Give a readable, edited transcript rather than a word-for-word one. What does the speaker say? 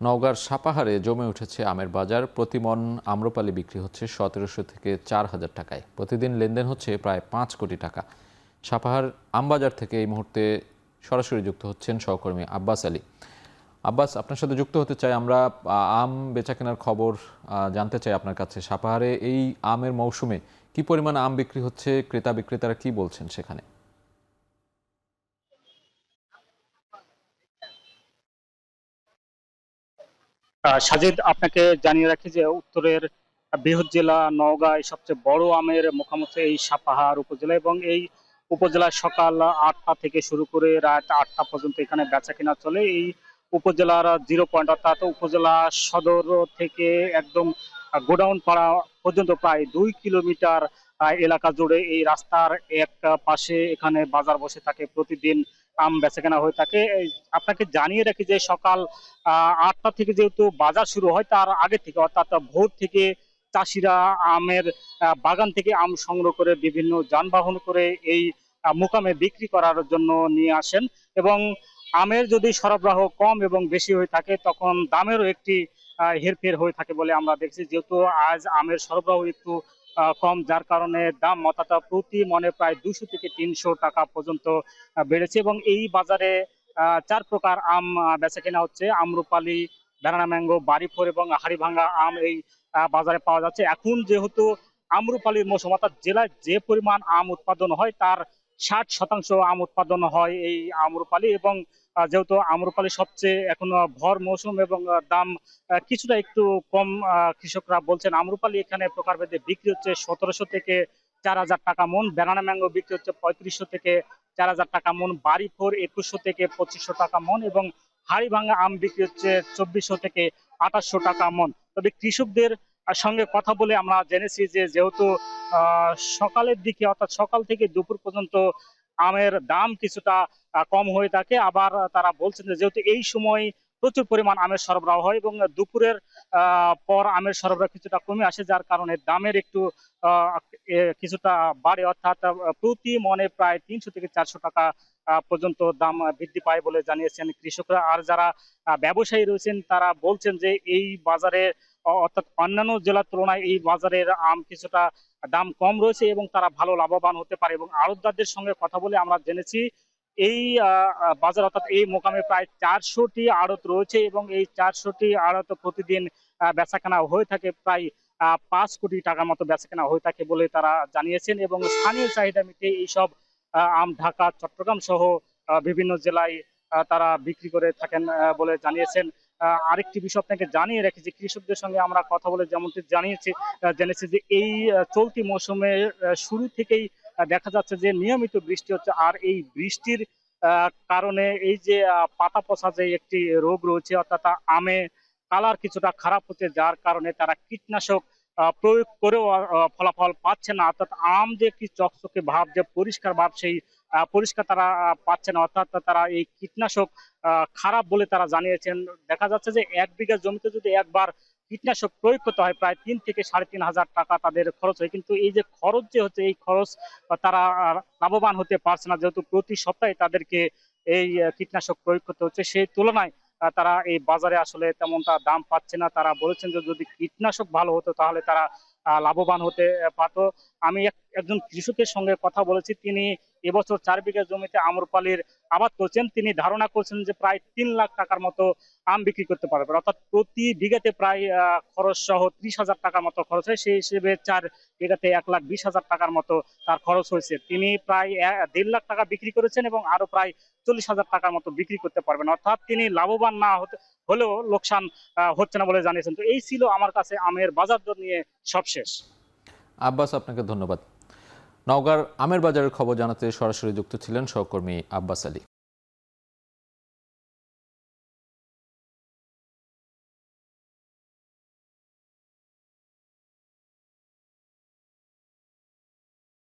নওগাঁর সাপাহারে জমে উঠেছে আমের বাজার। প্রতি মণ আম্রপালি বিক্রি হচ্ছে ১৭০০ থেকে ৪,০০০ টাকায়। প্রতিদিন লেনদেন হচ্ছে প্রায় ৫ কোটি টাকা। সাপাহার আমবাজার থেকে এই মুহূর্তে সরাসরি যুক্ত হচ্ছেন সহকর্মী আব্বাস আলী। আব্বাস, আপনার সাথে যুক্ত হতে চাই আমরা। আম বেচাকেনার খবর জানতে চাই আপনার কাছে। সাপাহারে এই আমের মৌসুমে কি পরিমাণ আম বিক্রি হচ্ছে, ক্রেতা বিক্রেতারা কি বলছেন সেখানে? সাজিদ, আপনাকে জানিয়ে রাখি যে উত্তরের বৃহৎ জেলা নওগাঁয় সবচেয়ে বড় আমের মোকাম হচ্ছে এই সাপাহার উপজেলা, এবং এই উপজেলায় সকাল ৮টা থেকে শুরু করে রাত ৮টা পর্যন্ত এখানে বেচা কেনা চলে। এই উপজেলার 0 পয়েন্ট অর্থাৎ উপজেলা সদর থেকে একদম গোডাউন পাড়া পর্যন্ত প্রায় ২ কিলোমিটার এলাকা জুড়ে এই রাস্তার এক পাশে এখানে বাজার বসে থাকে। প্রতিদিন আম বেচাকেনা হয়ে থাকে। আপনাকে জানিয়ে রাখি যে সকাল ৮টা থেকে যেহেতু বাজার শুরু হয়, তার আগে থেকে অর্থাৎ ভোর থেকে চাষিরা আমের বাগান থেকে আম সংগ্রহ করে বিভিন্ন যানবাহন করে এই মোকামে বিক্রি করার জন্য নিয়ে আসেন। এবং আমের যদি সরবরাহ কম এবং বেশি হয়ে থাকে, তখন দামেরও একটি হেরফের হয়ে থাকে বলে আমরা দেখছি। যেহেতু আজ আমের সরবরাহ একটু কম, যার কারণে দাম অর্থাৎ প্রতি মণে প্রায় ২০০ থেকে ৩০০ টাকা পর্যন্ত বেড়েছে। এবং এই বাজারে ৪ প্রকার আম বেচা কেনা হচ্ছে। আম্রপালি, ব্যানানা ম্যাঙ্গো, বাড়িফোর এবং হাড়িভাঙ্গা আম এই বাজারে পাওয়া যাচ্ছে। এখন যেহেতু আম্রপালির মৌসুম, অর্থাৎ জেলায় যে পরিমাণ আম উৎপাদন হয় তার ৬০% আম উৎপাদন হয় এই আম্রপালি। এবং যেহেতু আম্রপালি সবচেয়ে এখন ভর মৌসুম এবং দাম কিছুটা একটু কম, কৃষকরা বলছেন। আম্রপালি এখানে প্রকারভেদে বিক্রি হচ্ছে ১৭০০ থেকে ৪,০০০ টাকা মন, ব্যানানা ম্যাঙ্গো বিক্রি হচ্ছে ৩৫০০ থেকে ৪,০০০ টাকা মন, বাড়িফোর ২১০০ থেকে ২৫০০ টাকা মন, এবং হাড়িভাঙ্গা আম বিক্রি হচ্ছে ২৪০০ থেকে ২৮০০ টাকা মন। তবে কৃষকদের সঙ্গে কথা বলে আমরা জেনেছি যে যেহেতু সকালের দিকে অর্থাৎ সকাল থেকে দুপুর পর্যন্ত আমের দাম কিছুটা কম হয়ে থাকে। আবার তারা বলছেন যে যেহেতু এই সময় প্রচুর পরিমাণ আমের সরবরাহ হয় এবং দুপুরের পর আমের সরবরাহ কিছুটা কমে আসে, যার কারণে দামের একটু আহ, কিছুটা বাড়ে। অর্থাৎ প্রতি মনে প্রায় ৩০০ থেকে ৪০০ টাকা পর্যন্ত দাম বৃদ্ধি পায় বলে জানিয়েছেন কৃষকরা। আর যারা ব্যবসায়ী রয়েছেন তারা বলছেন যে এই বাজারে অর্থাৎ অন্যান্য জেলার তুলনায় এই বাজারের আম কিছুটা দাম কম রয়েছে এবং তারা ভালো লাভবান হতে পারে। এবং আড়তদারদের সঙ্গে কথা বলে আমরা জেনেছি এই বাজার অর্থাৎ এই মোকামে প্রায় ৪০০টি আড়ত রয়েছে এবং এই ৪০০টি আড়ত প্রতিদিন বেচাকেনা হয়ে থাকে প্রায় ৫ কোটি টাকার মতো বেচাকেনা হয়ে থাকে বলে তারা জানিয়েছেন। এবং স্থানীয় চাহিদা মিটিয়ে এইসব আম ঢাকা, চট্টগ্রাম সহ বিভিন্ন জেলায় তারা বিক্রি করে থাকেন বলে জানিয়েছেন। আরেকটি বিষয় আপনাকে জানিয়ে রাখি যে কৃষকদের সঙ্গে আমরা কথা বলে যেমনটি জেনেছি যে এই চলতি মৌসুমে শুরু থেকেই দেখা যাচ্ছে যে নিয়মিত বৃষ্টি হচ্ছে। আর এই বৃষ্টির কারণে এই যে পাতা পচা যে একটি রোগ রয়েছে, অর্থাৎ আমে কালার কিছুটা খারাপ হচ্ছে, যার কারণে তারা কীটনাশক প্রয়োগ করেও ফলাফল পাচ্ছে না। অর্থাৎ আম যে কি চকচকে ভাব, যে পরিষ্কার ভাব, সেই পরিষ্কার তারা পাচ্ছে না। অর্থাৎ তারা এই কীটনাশক খারাপ বলে তারা জানিয়েছেন। দেখা যাচ্ছে যে ১ বিঘা জমিতে যদি একবার কীটনাশক প্রয়োগ করতে হয় প্রায় ৩ থেকে ৩.৫ হাজার টাকা তাদের খরচ হয়। কিন্তু এই যে খরচ যে হচ্ছে, এই খরচ তারা লাভবান হতে পারছে না, যেহেতু প্রতি সপ্তাহে তাদেরকে এই কীটনাশক প্রয়োগ করতে হচ্ছে। সেই তুলনায় তারা এই বাজারে আসলে তেমনটা দাম পাচ্ছে না। তারা বলেছেন যে যদি কীটনাশক ভালো হতো তাহলে তারা লাভবান হতে পারতো। আমি একজন কৃষকের সঙ্গে কথা বলেছি, তিনি এবছর ৪ বিঘা জমিতে আম্রপালির আবাদ করছেন। তিনি ধারণা করছেন যে প্রায় ৩ লাখ টাকার মতো আম বিক্রি করতে পারবেন। অর্থাৎ প্রতি বিঘাতে প্রায় খরচ সহ ৩০,০০০ টাকার মতো খরচ হয়। সেই হিসেবে ৪ বিঘাতে ১,২০,০০০ টাকার মতো তার খরচ হয়েছে। তিনি প্রায় ১.৫ লাখ টাকা বিক্রি করেছেন এবং আরো প্রায় ৪০,০০০ টাকার মতো বিক্রি করতে পারবেন। অর্থাৎ তিনি লাভবান না হতে হলেও লোকসান হচ্ছে না বলে জানিয়েছেন। তো এই ছিল আমার কাছে আমের বাজার দর নিয়ে সবশেষ। আব্বাস, আপনাকে ধন্যবাদ। নওগাঁর আমের বাজারের খবর জানাতে সরাসরি যুক্ত ছিলেন সহকর্মী আব্বাস আলী।